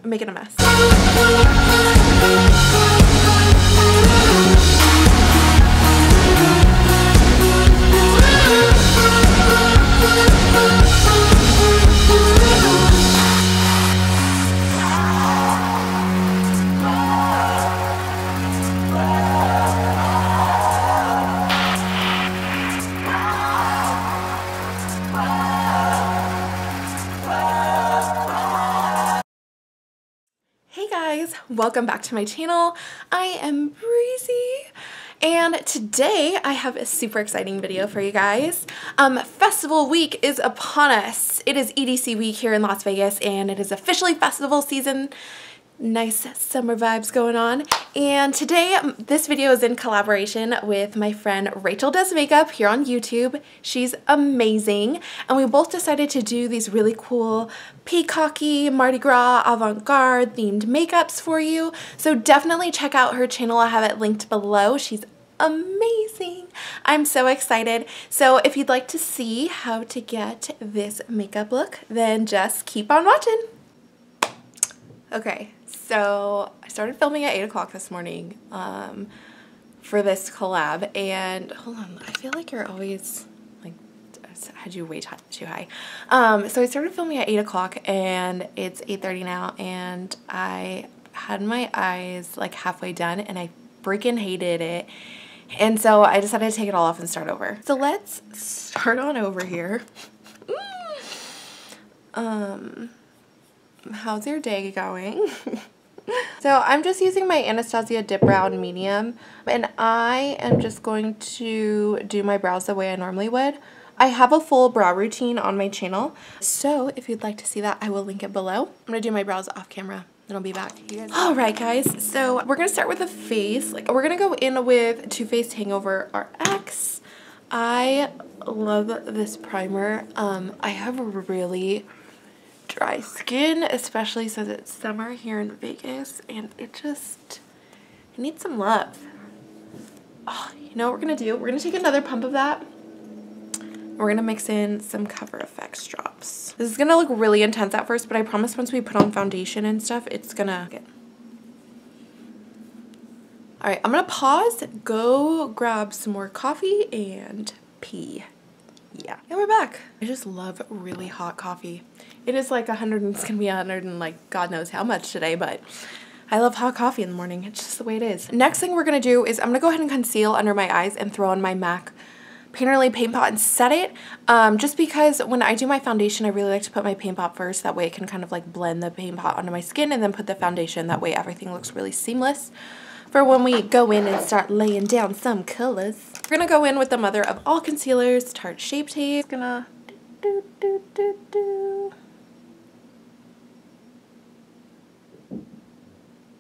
making a mess. Welcome back to my channel. I am Breezy, and today I have a super exciting video for you guys. Festival week is upon us. It is EDC week here in Las Vegas, and it is officially festival season. Nice summer vibes going on. And today this video is in collaboration with my friend RachelDoesMakeup here on YouTube. She's amazing, and we both decided to do these really cool peacocky, Mardi Gras, avant-garde themed makeups for you. So definitely check out her channel. I have it linked below. She's amazing. I'm so excited. So if you'd like to see how to get this makeup look, then just keep on watching. Okay, so I started filming at 8 o'clock this morning for this collab, and hold on, I feel like you're always like, I had you way too high. So I started filming at 8 o'clock and it's 8:30 now, and I had my eyes like halfway done and I freaking hated it. And so I decided to take it all off and start over. So let's start on over here. How's your day going? So I'm just using my Anastasia Dipbrow in medium, and I am just going to do my brows the way I normally would. I have a full brow routine on my channel, so if you'd like to see that, I will link it below. I'm gonna do my brows off camera, then I'll be back. Alright guys, so we're gonna start with the face. Like, we're gonna go in with Too Faced Hangover RX. I love this primer. I have really dry skin, especially since it's summer here in Vegas, and it needs some love. Oh, you know what we're gonna do? We're gonna take another pump of that. We're gonna mix in some Cover FX drops. This is gonna look really intense at first, but I promise once we put on foundation and stuff, it's gonna get. All right, I'm gonna pause, go grab some more coffee and pee. Yeah, and we're back. I just love really hot coffee. It is like 100, and it's gonna be 100 and like God knows how much today, but I love hot coffee in the morning. It's just the way it is. Next thing we're gonna do is I'm gonna go ahead and conceal under my eyes and throw on my MAC Painterly Paint Pot and set it. Just because when I do my foundation, I really like to put my paint pot first. That way it can kind of like blend the paint pot onto my skin and then put the foundation. That way everything looks really seamless for when we go in and start laying down some colors. We're gonna go in with the mother of all concealers, Tarte Shape Tape. Gonna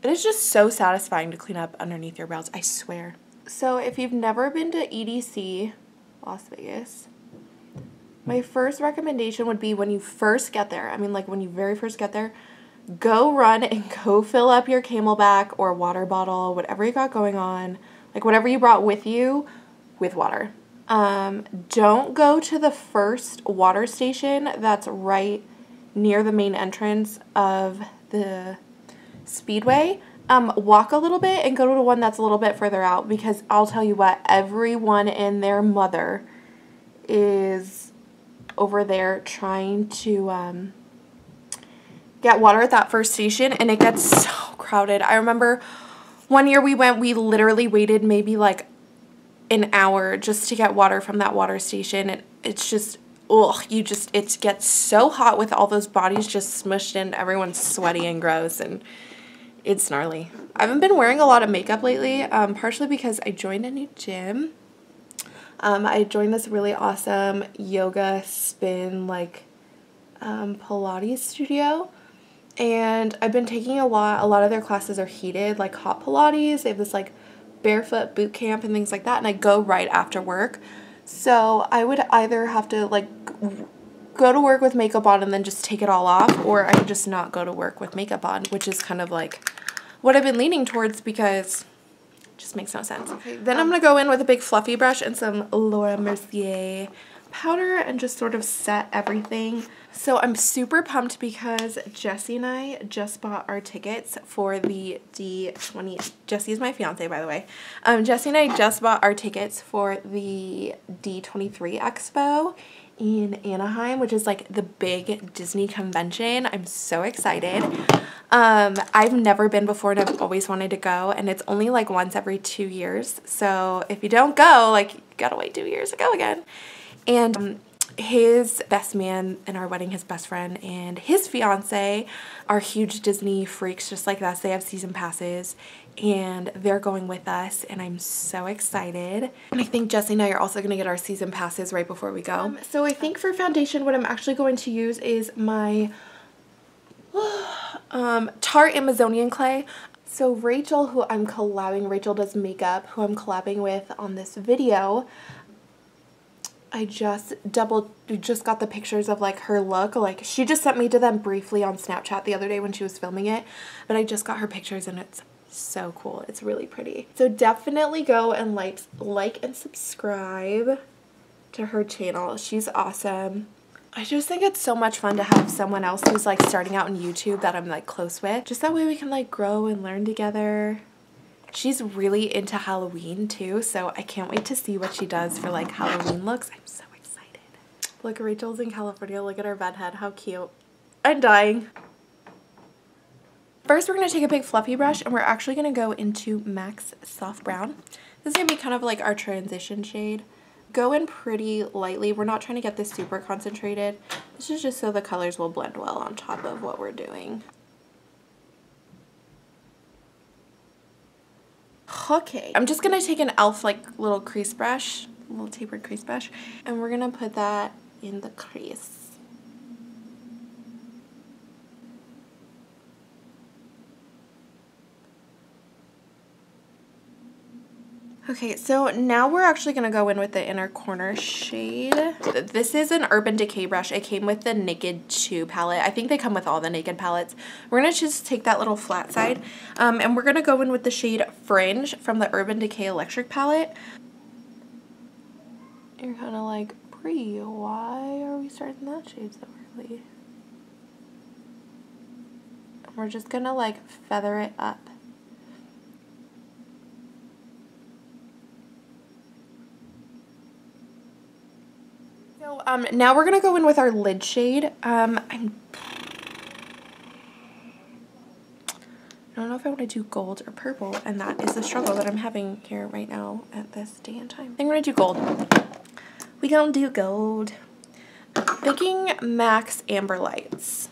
It is just so satisfying to clean up underneath your brows, I swear. So if you've never been to EDC Las Vegas, my first recommendation would be when you first get there, I mean like when you very first get there, go run and go fill up your Camelback or water bottle, whatever you got going on, like whatever you brought with you, with water. Don't go to the first water station that's right near the main entrance of the Speedway. Walk a little bit and go to the one that's a little bit further out, because I'll tell you what, everyone and their mother is over there trying to get water at that first station, and it gets so crowded. I remember one year we went, we literally waited maybe like an hour just to get water from that water station, and it's just, ugh, it gets so hot with all those bodies just smushed in, everyone's sweaty and gross, and it's gnarly. I haven't been wearing a lot of makeup lately, partially because I joined a new gym. I joined this really awesome yoga spin, like, Pilates studio, and I've been taking a lot of their classes are heated, like hot Pilates. They have this like barefoot boot camp and things like that, and I go right after work. So I would either have to like go to work with makeup on and then just take it all off, or I could just not go to work with makeup on, which is kind of like what I've been leaning towards because it just makes no sense. Okay, then I'm going to go in with a big fluffy brush and some Laura Mercier powder and just sort of set everything. So I'm super pumped because Jesse and I just bought our tickets for the D20. Jesse is my fiance, by the way. Jesse and I just bought our tickets for the D23 Expo in Anaheim, which is like the big Disney convention. I'm so excited. I've never been before and I've always wanted to go, and it's only like once every 2 years. So if you don't go, like, you gotta wait 2 years to go again. And his best man in our wedding, his best friend, and his fiance are huge Disney freaks just like us. They have season passes and they're going with us, and I'm so excited. And I think Jesse and I are also going to get our season passes right before we go. So I think for foundation, what I'm actually going to use is my Tarte Amazonian Clay. So Rachel, who I'm collabing, Rachel Does Makeup, who I'm collabing with on this video, I just got the pictures of like her look. Like, she just sent me to them briefly on Snapchat the other day when she was filming it, but I just got her pictures and it's so cool. It's really pretty. So definitely go and like and subscribe to her channel. She's awesome. I just think it's so much fun to have someone else who's like starting out in YouTube that I'm like close with. Just that way we can like grow and learn together. She's really into Halloween too, so I can't wait to see what she does for like Halloween looks. I'm so excited. Look, Rachel's in California. Look at her bedhead. How cute. I'm dying. First, we're going to take a big fluffy brush and we're actually going to go into MAC's Soft Brown. This is going to be kind of like our transition shade. Go in pretty lightly. We're not trying to get this super concentrated. This is just so the colors will blend well on top of what we're doing. Okay, I'm just gonna take an e.l.f. like little crease brush, a little tapered crease brush, and we're gonna put that in the crease. Okay, so now we're actually gonna go in with the inner corner shade. This is an Urban Decay brush. It came with the Naked 2 palette. I think they come with all the Naked palettes. We're gonna just take that little flat side, and we're gonna go in with the shade Fringe from the Urban Decay Electric palette. You're kind of like, Brie, why are we starting that shade so early? We're just gonna like feather it up. So now we're gonna go in with our lid shade. I don't know if I want to do gold or purple, and that is the struggle that I'm having here right now at this day and time. I think we're gonna do gold. We gonna do gold. Thinking MAC's Amber Lights.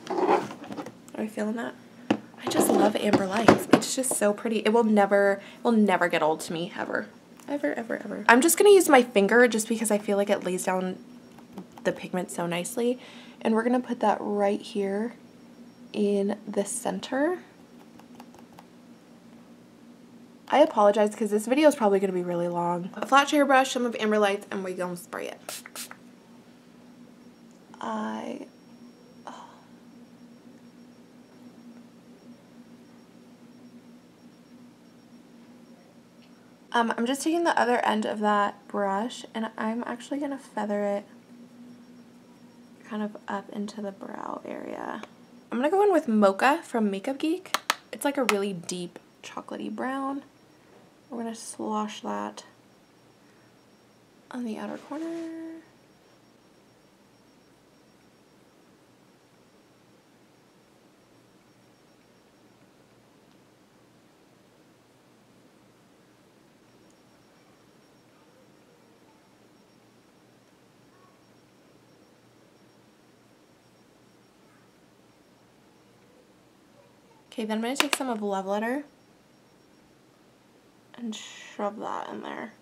Are you feeling that? I just love Amber Lights. It's just so pretty. It will never get old to me, ever. Ever, ever, ever. I'm just gonna use my finger just because I feel like it lays down the pigment so nicely. And we're gonna put that right here in the center. I apologize because this video is probably gonna be really long. A flat sheer brush, some of Amber Lights, and we're gonna spray it. I'm just taking the other end of that brush and I'm actually gonna feather it kind of up into the brow area. I'm gonna go in with Mocha from Makeupgeek. It's like a really deep chocolatey brown. We're gonna slosh that on the outer corner. Okay, then I'm going to take some of Love Letter and shove that in there.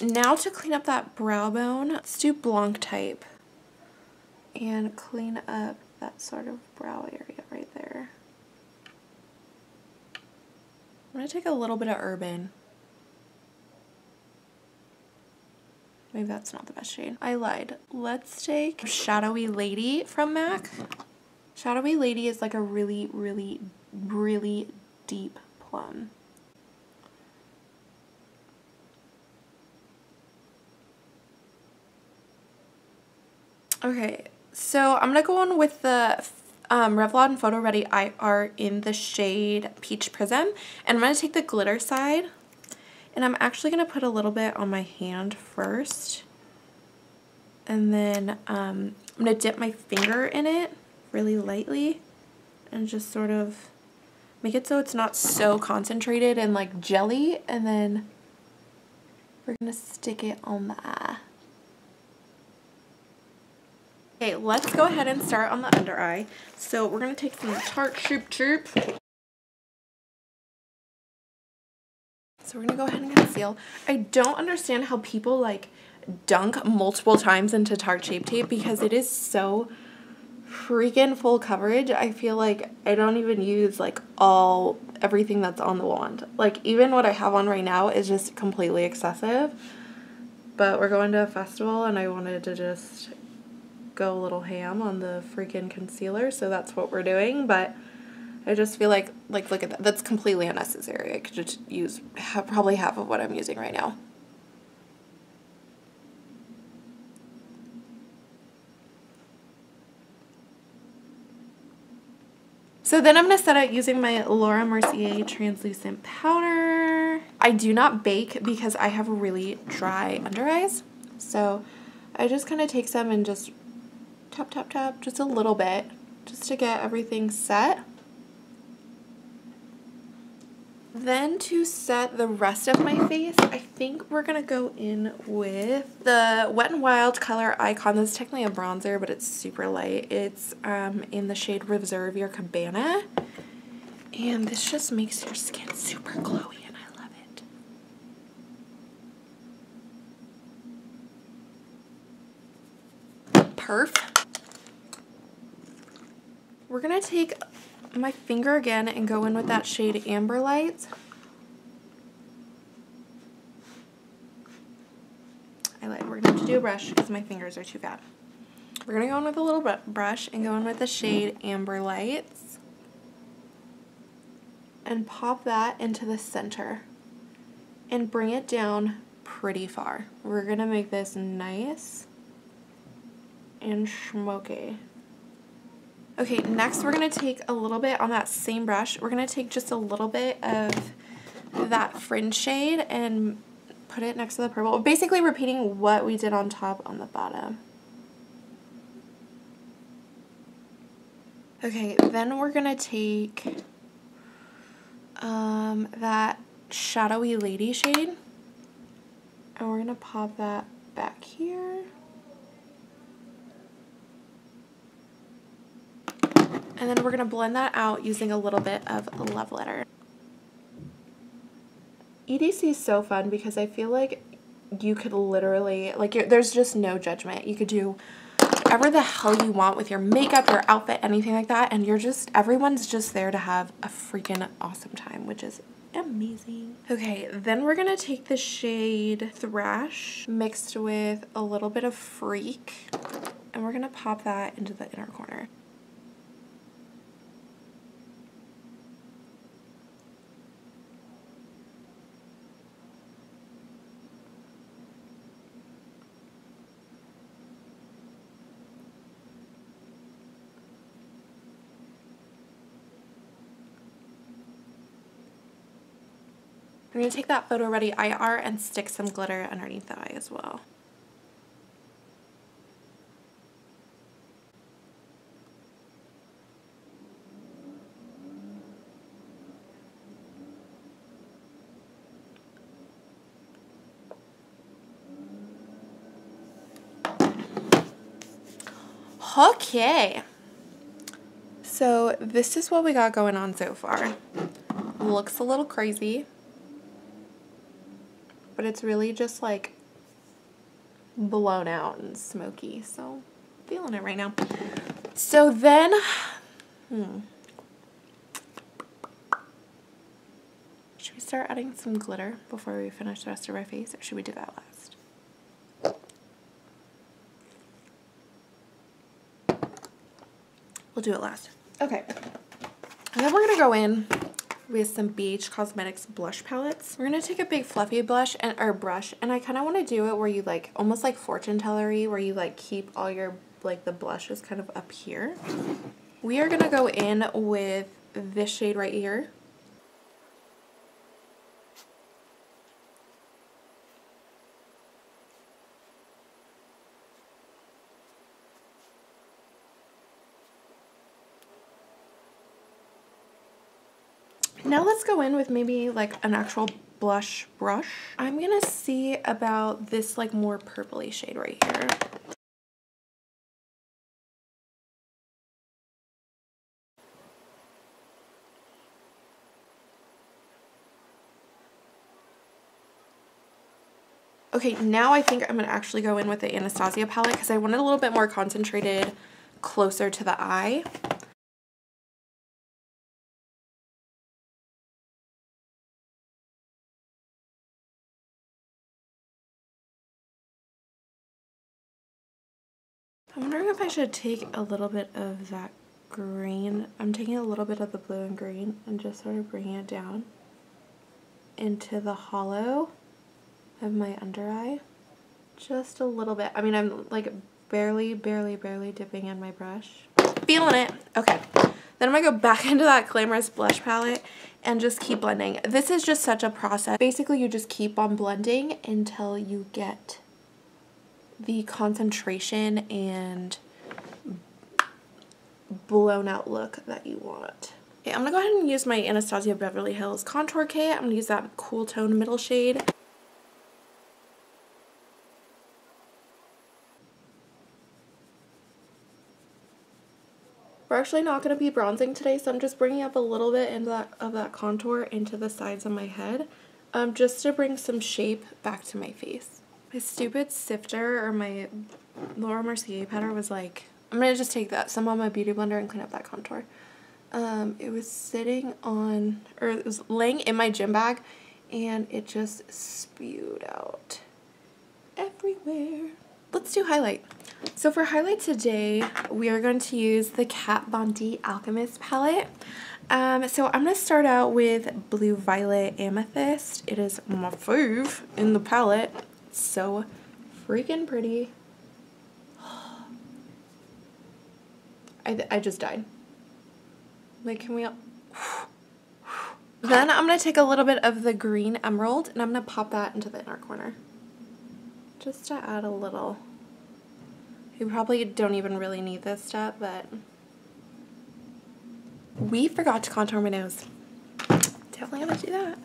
now to clean up that brow bone, let's do Blanc Type and clean up that sort of brow area right there. I'm going to take a little bit of Urban. Maybe that's not the best shade. I lied. Let's take Shadowy Lady from MAC. Shadowy Lady is like a really, really, really deep plum. Okay, so I'm going to go on with the Revlon Photoready Eye Art in the shade Peach Prism. And I'm going to take the glitter side. And I'm actually going to put a little bit on my hand first. And then I'm going to dip my finger in it really lightly. And just sort of make it so it's not so concentrated and like jelly. And then we're going to stick it on the eye. Okay, let's go ahead and start on the under eye. So we're going to take some Tarte Troop. So we're going to go ahead and conceal. I don't understand how people like dunk multiple times into Tarte Shape Tape because it is so freaking full coverage. I feel like I don't even use like everything that's on the wand. Like even what I have on right now is just completely excessive. But we're going to a festival and I wanted to just go a little ham on the freaking concealer, so that's what we're doing. But I just feel like look at that, that's completely unnecessary. I could just use probably half of what I'm using right now. So then I'm going to set out using my Laura Mercier translucent powder. I do not bake because I have really dry under eyes, so I just kind of take some and just tap just a little bit just to get everything set. Then to set the rest of my face, I think we're going to go in with the Wet n Wild color Icon. This is technically a bronzer, but it's super light. It's in the shade Reserve Your Cabana. And this just makes your skin super glowy and I love it. Perf. We're going to take my finger again and go in with that shade Amber Light. I lied. We're going to have to do a brush because my fingers are too fat. We're going to go in with a little brush and go in with the shade Amber Lights and pop that into the center and bring it down pretty far. We're going to make this nice and smoky. Okay, next we're going to take a little bit on that same brush. We're going to take just a little bit of that fringe shade and put it next to the purple. Basically repeating what we did on top on the bottom. Okay, then we're going to take that Shadowy Lady shade and we're going to pop that back here. And then we're going to blend that out using a little bit of Love Letter. EDC is so fun because I feel like you could literally, like there's just no judgment. You could do whatever the hell you want with your makeup, your outfit, anything like that. And everyone's just there to have a freaking awesome time, which is amazing. Okay, then we're going to take the shade Thrash mixed with a little bit of Freak. And we're going to pop that into the inner corner. I'm going to take that Photoready Eye Art and stick some glitter underneath the eye as well. Okay. So this is what we got going on so far. Looks a little crazy, but it's really just like blown out and smoky, so feeling it right now. So then, should we start adding some glitter before we finish the rest of our face, or should we do that last? We'll do it last. Okay. And then we're going to go in with some BH Cosmetics blush palettes. We're going to take a big fluffy blush or brush, and I kind of want to do it where you like, almost like fortune tellery, where you like keep all your, like the blushes kind of up here. We are going to go in with this shade right here. Now let's go in with maybe like an actual blush brush. I'm gonna see about this like more purpley shade right here. Okay, now I think I'm gonna actually go in with the Anastasia palette because I want it a little bit more concentrated, closer to the eye. I'm wondering if I should take a little bit of that green. I'm taking a little bit of the blue and green and just sort of bringing it down into the hollow of my under eye. Just a little bit. I mean, I'm like barely dipping in my brush. Feeling it. Okay. Then I'm going to go back into that Glamorous blush palette and just keep blending. This is just such a process. Basically, you just keep on blending until you get the concentration and blown out look that you want. Okay, I'm gonna go ahead and use my Anastasia Beverly Hills contour kit. I'm gonna use that cool tone middle shade. We're actually not going to be bronzing today, so I'm just bringing up a little bit of that contour into the sides of my head, just to bring some shape back to my face. My stupid sifter or my Laura Mercier powder was like, I'm going to just take some on my beauty blender and clean up that contour. It was sitting on, or it was laying in my gym bag, and it just spewed out everywhere. Let's do highlight. So for highlight today, we are going to use the Kat Von D Alchemist Palette. So I'm going to start out with Blue Violet Amethyst. It is my fave in the palette. It's so freaking pretty. I just died. Like, can we all... Then I'm going to take a little bit of the green emerald, and I'm going to pop that into the inner corner. Just to add a little. You probably don't even really need this step, but we forgot to contour my nose. Definitely gonna do that.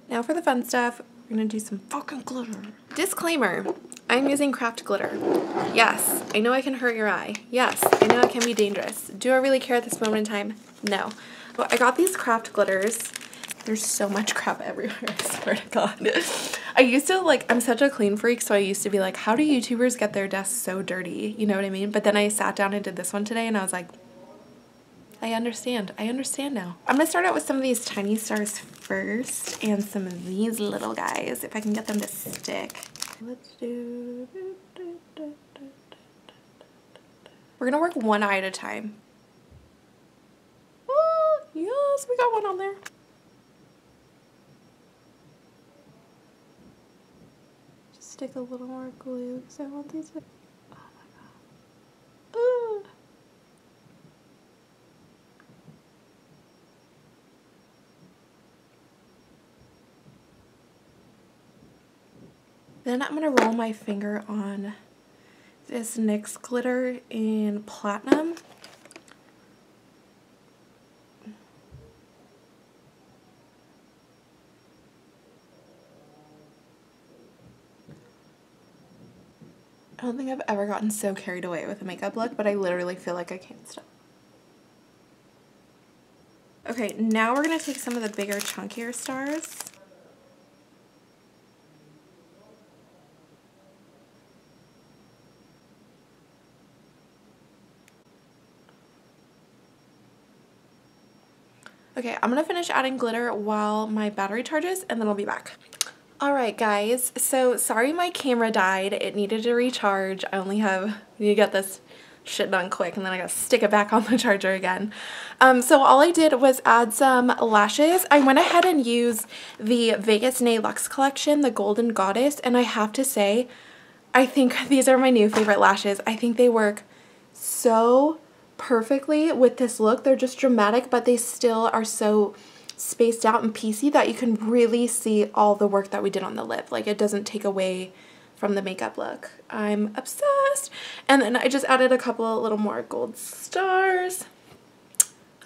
Now for the fun stuff, we're gonna do some fucking glitter. Disclaimer, I'm using craft glitter. Yes, I know I can hurt your eye. Yes, I know it can be dangerous. Do I really care at this moment in time? No. But I got these craft glitters. There's so much crap everywhere, I swear to God. I used to, like, I'm such a clean freak, so I used to be like, how do YouTubers get their desks so dirty? You know what I mean? But then I sat down and did this one today, and I was like, I understand. I understand now. I'm going to start out with some of these tiny stars first and some of these little guys, if I can get them to stick. Let's do... We're going to work one eye at a time. Oh, yes, we got one on there. Just stick a little more glue because I want these to... Oh my God. Ooh. Then I'm going to roll my finger on this NYX glitter in Platinum. I don't think I've ever gotten so carried away with a makeup look, but I literally feel like I can't stop. Okay, now we're going to take some of the bigger, chunkier stars. Okay, I'm going to finish adding glitter while my battery charges, and then I'll be back. Alright guys, so sorry my camera died. It needed to recharge. I only need to get this shit done quick, and then I gotta stick it back on the charger again. So all I did was add some lashes. I went ahead and used the Vegas Luxe collection, the Golden Goddess, and I have to say, I think these are my new favorite lashes. I think they work so perfectly with this look. They're just dramatic, but they still are so spaced out and piecey that you can really see all the work that we did on the lip. Like, it doesn't take away from the makeup look. I'm obsessed. And then I just added a couple little more gold stars.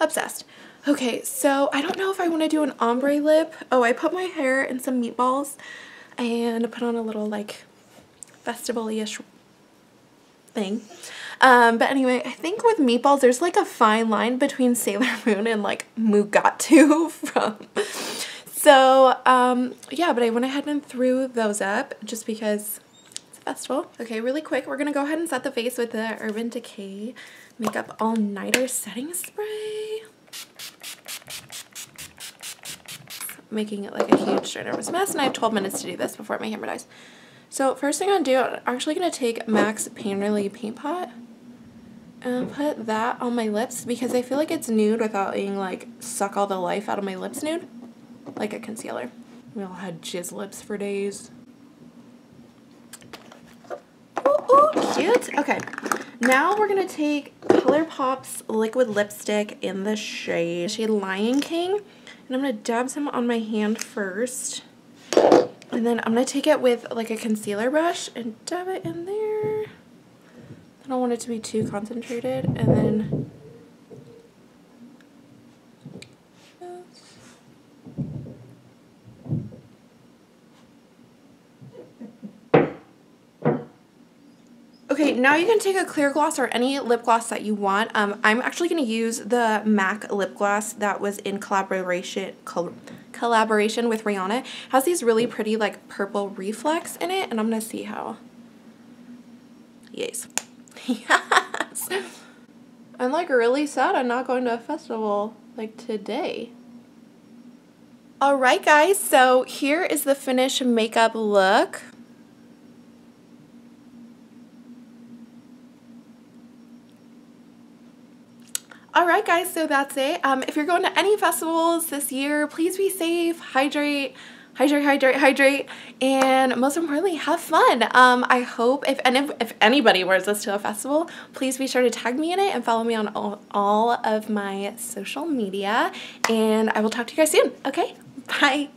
Obsessed. Okay, so I don't know if I want to do an ombre lip. Oh, I put my hair in some meatballs and put on a little like festival-ish thing. But anyway, I think with meatballs, there's like a fine line between Sailor Moon and like Mugatu from. So, yeah, but I went ahead and threw those up just because it's a festival. Okay, really quick, we're going to go ahead and set the face with the Urban Decay Makeup All-Nighter Setting Spray. Making it like a huge nervous mess, and I have 12 minutes to do this before my camera dies. So first thing I'm going to do, I'm actually going to take MAC's Painterly Paint Pot and put that on my lips because I feel like it's nude without being like suck all the life out of my lips nude, like a concealer. We all had jizz lips for days. Ooh, cute. Okay, now we're going to take Colourpop's liquid lipstick in the shade Lyin King, and I'm going to dab some on my hand first. And then I'm going to take it with like a concealer brush and dab it in there. I don't want it to be too concentrated. And then okay, now you can take a clear gloss or any lip gloss that you want. I'm actually going to use the MAC lip gloss that was in collaboration with Rihanna. It has these really pretty like purple reflex in it, and I'm gonna see how. Yes. Yes. I'm like really sad I'm not going to a festival like today. Alright guys, so here is the finished makeup look. Alright guys, so that's it. If you're going to any festivals this year, please be safe, hydrate, and most importantly, have fun. I hope if anybody wears this to a festival, please be sure to tag me in it and follow me on all of my social media, and I will talk to you guys soon. Okay, bye.